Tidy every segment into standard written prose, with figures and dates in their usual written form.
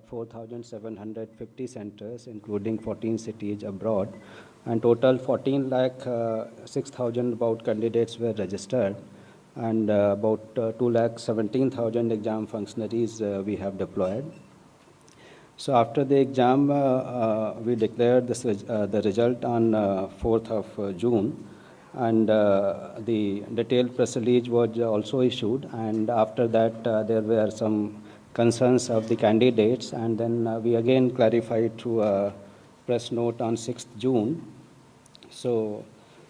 4,750 centers, including 14 cities abroad, and total 14 lakh 6,000 about candidates were registered, and about 2 lakh 17,000 exam functionaries we have deployed. So after the exam, we declared the result on 4th of June, and the detailed press release was also issued, and after that there were some concerns of the candidates, and then we again clarified through a press note on 6th June. So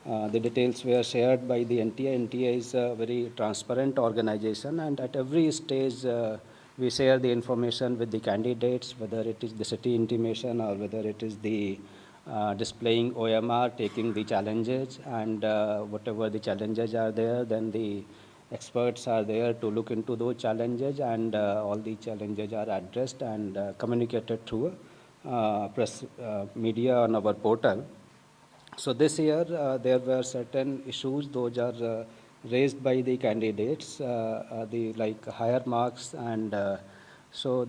the details were shared by the NTA. NTA is a very transparent organization, and at every stage we share the information with the candidates, whether it is the city intimation or whether it is the displaying OMR, taking the challenges, and whatever the challenges are there, then the experts are there to look into those challenges, and all the challenges are addressed and communicated through press media on our portal. So this year there were certain issues, those are raised by the candidates, the like higher marks and so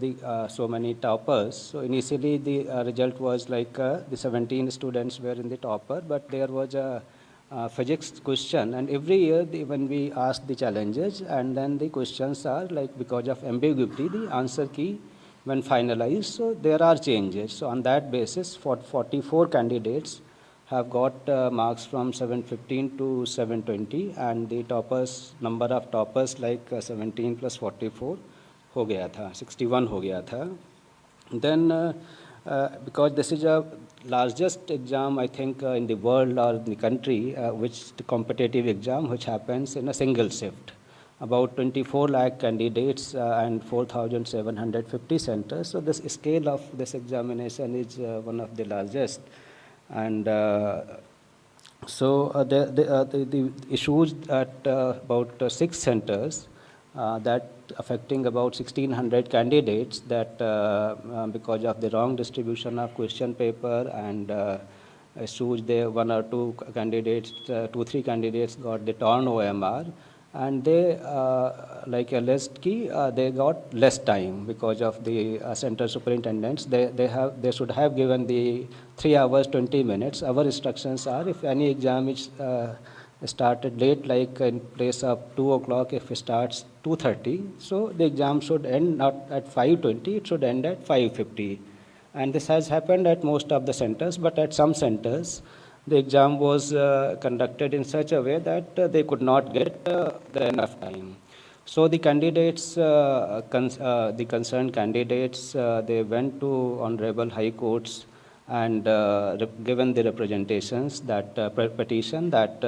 many toppers. So initially the result was like the 17 students were in the topper, but there was a physics question, and every year when we ask the challenges, and then the questions are like, because of ambiguity, the answer key when finalized, so there are changes. So on that basis, 44 candidates have got marks from 715 to 720, and the toppers, number of toppers like 17 plus 44 हो गया था, 61 हो गया था. Then because this is a largest exam, I think, in the world or in the country, which the competitive exam which happens in a single shift. About 24 lakh candidates and 4,750 centers. So this scale of this examination is one of the largest. And the issues at about 6 centers that affecting about 1,600 candidates, that because of the wrong distribution of question paper and issues there, one or two candidates, 2-3 candidates got the torn OMR, and they like a list key, they got less time because of the center superintendents. They should have given the 3 hours 20 minutes. Our instructions are, if any exam is started late, like in place of 2 o'clock, if it starts 2:30, so the exam should end not at 5:20, it should end at 5:50. And this has happened at most of the centers, but at some centers, the exam was conducted in such a way that they could not get enough time. So the candidates, the concerned candidates, they went to honorable high courts and given the representations that petition that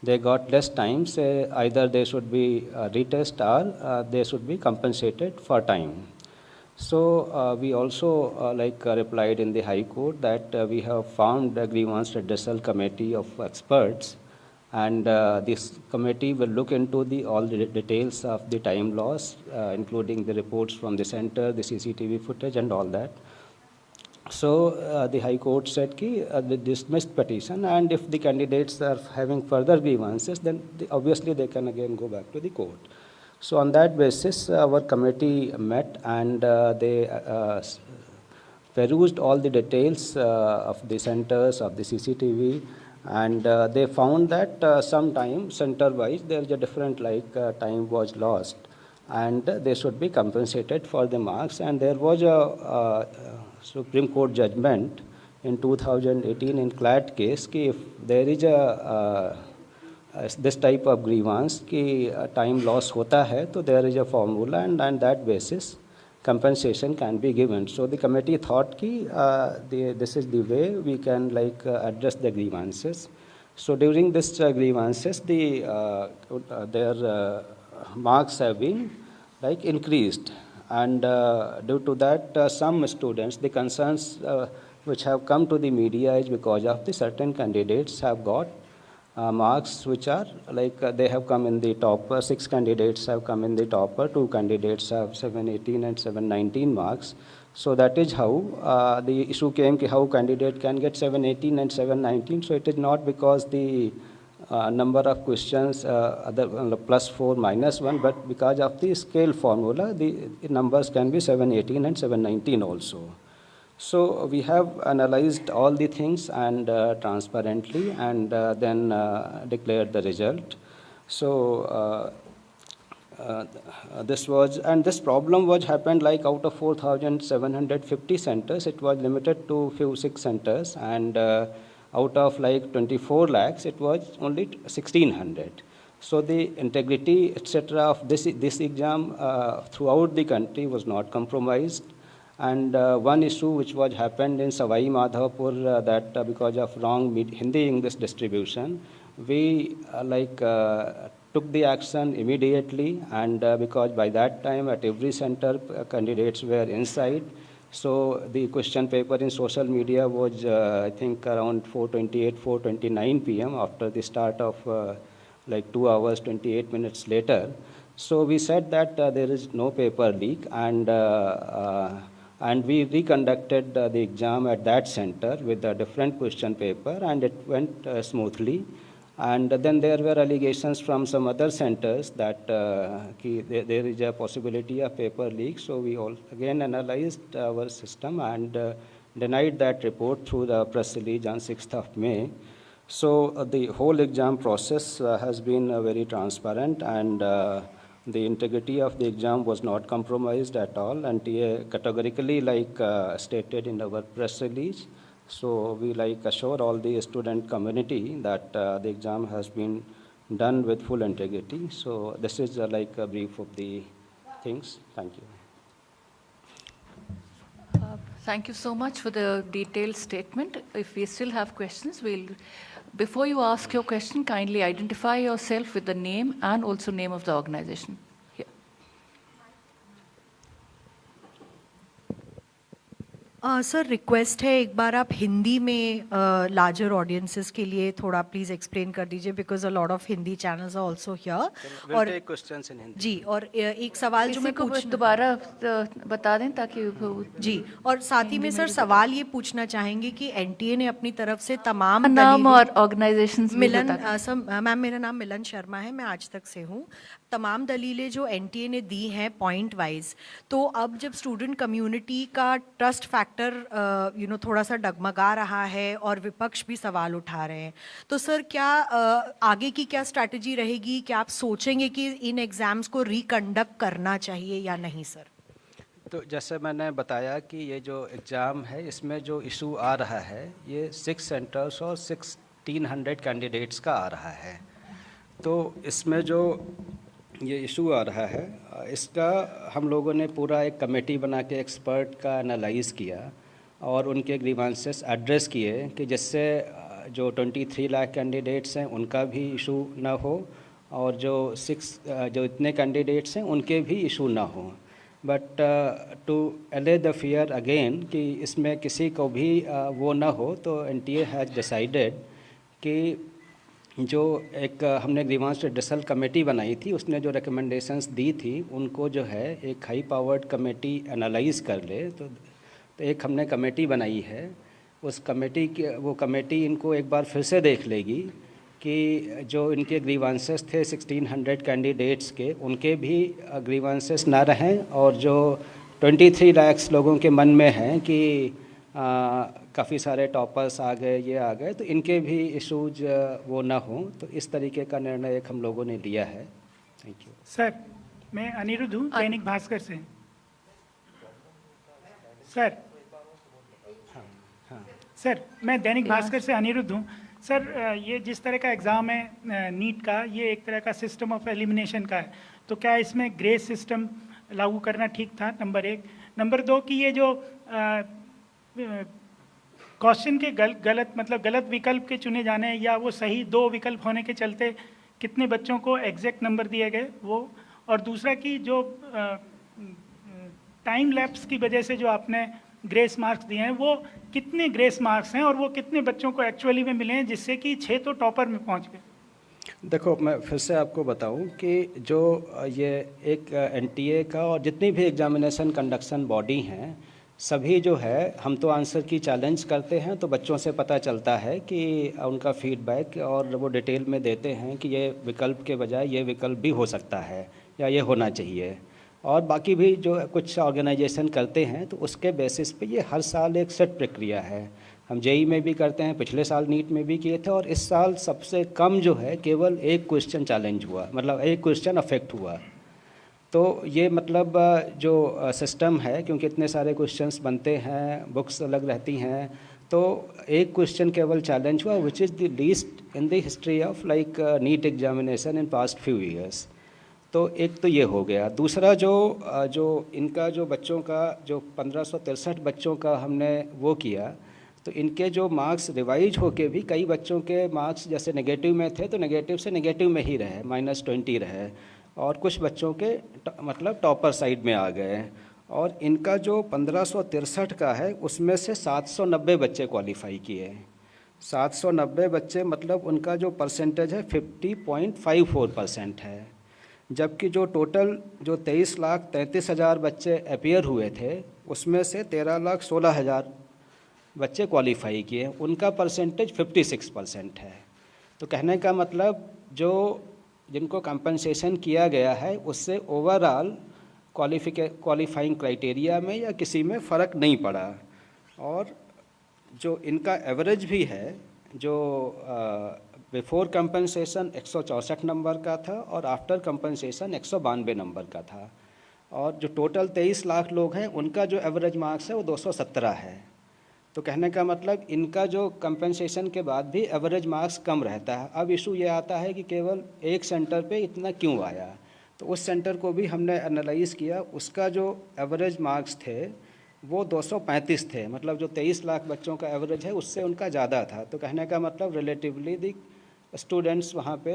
they got less time, say either they should be retest or they should be compensated for time. So we also replied in the High Court that we have formed a grievance redressal committee of experts, and this committee will look into all the details of the time loss, including the reports from the center, the CCTV footage and all that. So the High Court said they dismissed petition, and if the candidates are having further grievances, then obviously they can again go back to the court. So on that basis, our committee met, and they perused all the details of the centers, of the CCTV, and they found that sometime center-wise there is a different time was lost, and they should be compensated for the marks. And there was a Supreme Court judgment in 2018 in CLAT case कि if there is this type of grievance कि time loss होता है, तो there is a formula, and on that basis compensation can be given. So the committee thought कि this is the way we can address the grievances. So during this grievances, their marks have been increased, and due to that some students, the concerns which have come to the media is because of the certain candidates have got marks which are they have come in the topper. 6 candidates have come in the topper, 2 candidates have 718 and 719 marks. So that is how the issue came, how candidate can get 718 and 719. So it is not because the number of questions other +4 -1, but because of the scale formula, the numbers can be 718 and 719 also. So we have analyzed all the things and transparently, and then declared the result. So this problem was happened like out of 4,750 centers, it was limited to few 6 centers, and out of like 24 lakhs, it was only 1,600. So the integrity, etc., of this exam throughout the country was not compromised. And one issue which was happened in Savai Madhavpur, that because of wrong Hindi-English distribution, we took the action immediately, and because by that time at every center candidates were inside. So the question paper in social media was I think around 4:28, 4:29 p.m. after the start of like 2 hours, 28 minutes later. So we said that there is no paper leak, and we reconducted the exam at that center with a different question paper, and it went smoothly. And then there were allegations from some other centers that there is a possibility of paper leak. So we all again analyzed our system and denied that report through the press release on 6th of May. So the whole exam process has been very transparent, and the integrity of the exam was not compromised at all, and categorically stated in our press release. So we assure all the student community that the exam has been done with full integrity. So this is like a brief of the things. Thank you. Thank you so much for the detailed statement. If we still have questions, before you ask your question, kindly identify yourself with the name and also name of the organization. Sir request है, एक बार आप हिंदी में larger audiences के लिए थोड़ा please explain कर दीजिए, because a lot of Hindi channels are also here. और क्वेश्चंस इन हिंदी। जी, और एक सवाल जो मैं दोबारा बता दें ताकि जी, और साथ ही में सर सवाल ये पूछना चाहेंगे कि एनटीए ने अपनी तरफ से तमाम नाम और ऑर्गेनाइजेशंस मैम मेरा नाम मिलन शर्मा है, मैं आज तक से हूँ। तमाम दलीलें जो एनटीए ने दी हैं पॉइंट वाइज, तो अब जब स्टूडेंट कम्युनिटी का ट्रस्ट फैक्टर थोड़ा सा डगमगा रहा है और विपक्ष भी सवाल उठा रहे हैं, तो सर क्या आगे की क्या स्ट्रैटेजी रहेगी? क्या आप सोचेंगे कि इन एग्जाम्स को रिकंडक्ट करना चाहिए या नहीं सर? तो जैसे मैंने बताया कि ये जो एग्ज़ाम है, इसमें जो इशू आ रहा है ये 6 सेंटर्स और 1,600 कैंडिडेट्स का आ रहा है। तो इसमें जो ये इशू आ रहा है, इसका हम लोगों ने पूरा एक कमेटी बना के एक्सपर्ट का एनालाइज़ किया और उनके ग्रीवांसेस एड्रेस किए कि जिससे जो 23 लाख कैंडिडेट्स हैं उनका भी इशू ना हो, और जो इतने कैंडिडेट्स हैं उनके भी इशू ना हो। बट टू अले द फियर अगेन कि इसमें किसी को भी वो ना हो, तो एनटीए हैज़ डिसाइडेड कि जो एक हमने ग्रीवांस रिड्रेसल कमेटी बनाई थी, उसने जो रिकमेंडेशंस दी थी उनको जो है एक हाई पावर्ड कमेटी एनालाइज़ कर ले। तो एक हमने कमेटी बनाई है, उस कमेटी इनको एक बार फिर से देख लेगी कि जो इनके ग्रीवांसेस थे 1,600 कैंडिडेट्स के, उनके भी ग्रीवांसेस ना रहें, और जो 23 लाख लोगों के मन में हैं कि काफ़ी सारे टॉपर्स आ गए, ये आ गए, तो इनके भी इशूज वो ना हों। तो इस तरीके का निर्णय एक हम लोगों ने लिया है। Thank you sir. मैं अनिरुद्ध हूँ, दैनिक भास्कर से। सर सर मैं दैनिक भास्कर से अनिरुद्ध हूँ। सर ये जिस तरह का एग्ज़ाम है नीट का, ये एक तरह का सिस्टम ऑफ एलिमिनेशन का है, तो क्या इसमें ग्रेस सिस्टम लागू करना ठीक था? नंबर 1। नंबर 2 कि ये जो क्वेश्चन के गलत विकल्प के चुने जाने या वो सही 2 विकल्प होने के चलते कितने बच्चों को एग्जैक्ट नंबर दिए गए वो, और दूसरा कि जो टाइम लैप्स की वजह से जो आपने ग्रेस मार्क्स दिए हैं, वो कितने ग्रेस मार्क्स हैं और वो कितने बच्चों को एक्चुअली में मिले हैं, जिससे कि 6 तो टॉपर में पहुंच गए? देखो, मैं फिर से आपको बताऊं कि जो ये एक एनटीए का और जितनी भी एग्जामिनेशन कंडक्शन बॉडी हैं, सभी जो है हम तो आंसर की चैलेंज करते हैं, तो बच्चों से पता चलता है कि उनका फीडबैक और वो डिटेल में देते हैं कि ये विकल्प के बजाय ये विकल्प भी हो सकता है या ये होना चाहिए। और बाकी भी जो कुछ ऑर्गेनाइजेशन करते हैं तो उसके बेसिस पे ये हर साल एक सेट प्रक्रिया है। हम जेई में भी करते हैं, पिछले साल नीट में भी किए थे, और इस साल सबसे कम जो है केवल एक क्वेश्चन चैलेंज हुआ, मतलब एक क्वेश्चन अफेक्ट हुआ। तो ये मतलब जो सिस्टम है, क्योंकि इतने सारे क्वेश्चंस बनते हैं, बुक्स अलग रहती हैं, तो एक क्वेश्चन केवल चैलेंज हुआ, which is the least in the history of like NEET examination in past few years. तो एक तो ये हो गया। दूसरा जो इनका जो बच्चों का जो 1563 बच्चों का हमने वो किया, तो इनके जो मार्क्स रिवाइज होके भी कई बच्चों के मार्क्स जैसे नेगेटिव में थे तो नेगेटिव से नेगेटिव में ही रहे, -20 रहे, और कुछ बच्चों के मतलब टॉपर साइड में आ गए। और इनका जो 1563 का है उसमें से 790 बच्चे क्वालिफाई किए। 790 बच्चे मतलब उनका जो परसेंटेज है 50.54% है। जबकि जो टोटल जो 23,33,000 बच्चे अपीयर हुए थे उसमें से 13,16,000 बच्चे क्वालिफाई किए, उनका परसेंटेज 56% है। तो कहने का मतलब जो जिनको कंपनसेशन किया गया है उससे ओवरऑल क्वालिफाइंग क्राइटेरिया में या किसी में फ़र्क नहीं पड़ा। और जो इनका एवरेज भी है, जो बिफोर कंपनसेशन 164 नंबर का था और आफ्टर कंपनसेशन 192 नंबर का था। और जो टोटल 23 लाख लोग हैं उनका जो एवरेज मार्क्स है वो 217 है। तो कहने का मतलब इनका जो कंपनसेशन के बाद भी एवरेज मार्क्स कम रहता है। अब इशू ये आता है कि केवल एक सेंटर पे इतना क्यों आया, तो उस सेंटर को भी हमने एनालाइज़ किया। उसका जो एवरेज मार्क्स थे वो 235 थे, मतलब जो 23 लाख बच्चों का एवरेज है उससे उनका ज़्यादा था। तो कहने का मतलब रिलेटिवली दी स्टूडेंट्स वहाँ पे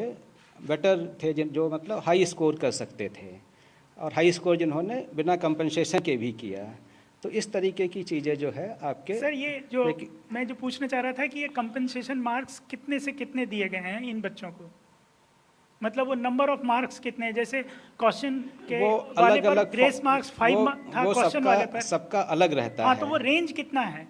बेटर थे, जो मतलब हाई स्कोर कर सकते थे, और हाई स्कोर जिन्होंने बिना कंपनसेशन के भी किया। तो इस तरीके की चीज़ें जो है आपके सर ये जो मैं जो पूछना चाह रहा था कि ये कंपनसेशन मार्क्स कितने से कितने दिए गए हैं इन बच्चों को, मतलब वो नंबर ऑफ मार्क्स कितने हैं? जैसे क्वेश्चन के वो वाले अलग पर अलग ग्रेस मार्क्स 5 था, क्वेश्चन वाले पर सबका अलग रहता हाँ, है। तो वो रेंज कितना है?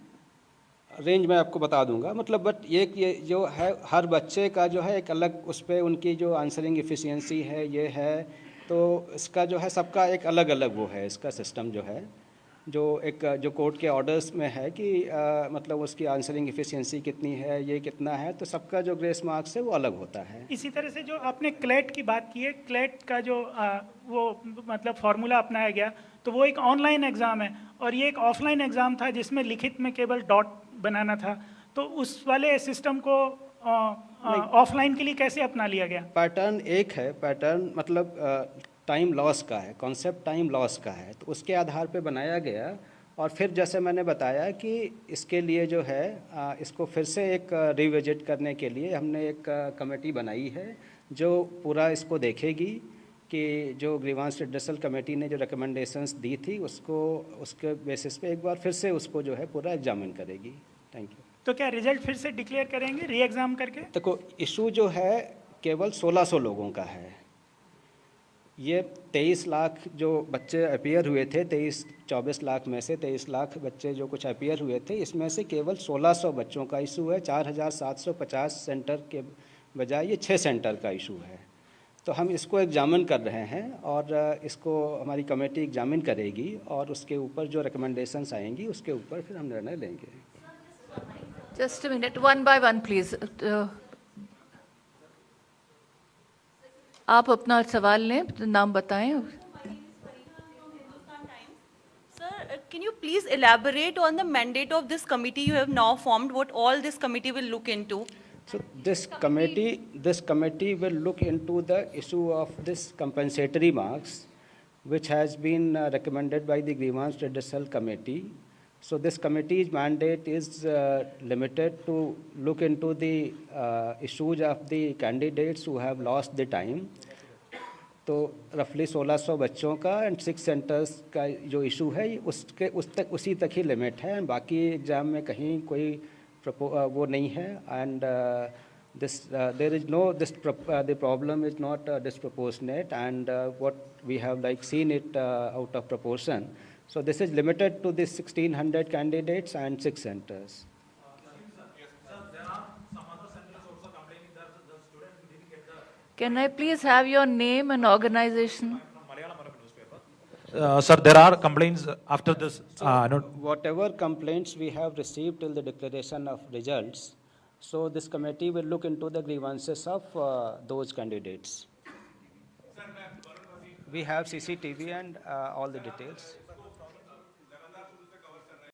रेंज मैं आपको बता दूंगा, मतलब बट ये जो है हर बच्चे का जो है एक अलग उस पर उनकी जो आंसरिंग एफिशिएंसी है ये है, तो इसका जो है सबका एक अलग अलग वो है इसका सिस्टम जो है, जो एक जो कोर्ट के ऑर्डर्स में है कि मतलब उसकी आंसरिंग एफिशिएंसी कितनी है, ये कितना है, तो सबका जो ग्रेस मार्क्स है वो अलग होता है। इसी तरह से जो आपने क्लेट की बात की है, क्लेट का जो वो मतलब फार्मूला अपनाया गया, तो वो एक ऑनलाइन एग्ज़ाम है और ये एक ऑफलाइन एग्ज़ाम था जिसमें लिखित में केवल डॉट बनाना था। तो उस वाले सिस्टम को ऑफलाइन के लिए कैसे अपना लिया गया? पैटर्न एक है, पैटर्न मतलब टाइम लॉस का है, कॉन्सेप्ट टाइम लॉस का है, तो उसके आधार पे बनाया गया। और फिर जैसे मैंने बताया कि इसके लिए जो है इसको फिर से एक रिविजिट करने के लिए हमने एक कमेटी बनाई है जो पूरा इसको देखेगी कि जो ग्रीवांस रिड्रेसल कमेटी ने जो रिकमेंडेशंस दी थी उसको उसके बेसिस पे एक बार फिर से उसको जो है पूरा एग्जामिन करेगी। Thank you. तो क्या रिजल्ट फिर से डिक्लेयर करेंगे री एग्ज़ाम करके? देखो इशू जो है केवल 1600 लोगों का है। ये 23 लाख जो बच्चे अपीयर हुए थे, 24 लाख में से 23 लाख बच्चे जो कुछ अपीयर हुए थे, इसमें से केवल 1600 बच्चों का इशू है। 4750 सेंटर के बजाय ये 6 सेंटर का इशू है। तो हम इसको एग्जामिन कर रहे हैं और इसको हमारी कमेटी एग्जामिन करेगी और उसके ऊपर जो रिकमेंडेशंस आएंगी उसके ऊपर फिर हम निर्णय लेंगे। Just a minute, one by one, please. आप अपना सवाल लें, नाम बताएं। Sir, can you please elaborate on the mandate of this committee you have now formed? What all this committee will look into? So this committee will look into the issue of this compensatory marks, which has been recommended by the Grievance Redressal Committee. So this committee's mandate is limited to look into the issues of the candidates who have lost the time. तो रफली 1600 बच्चों का and 6 centres का जो issue है उसी तक ही limit है, एंड बाकी एग्ज़ाम में कहीं कोई वो नहीं है। And there is no the problem is not disproportionate, and what we have like seen it out of proportion. So this is limited to the 1,600 candidates and 6 centers. Can I please have your name and organization? Sir, there are complaints after this. Whatever complaints we have received till the declaration of results, so this committee will look into the grievances of those candidates. We have CCTV and all the details.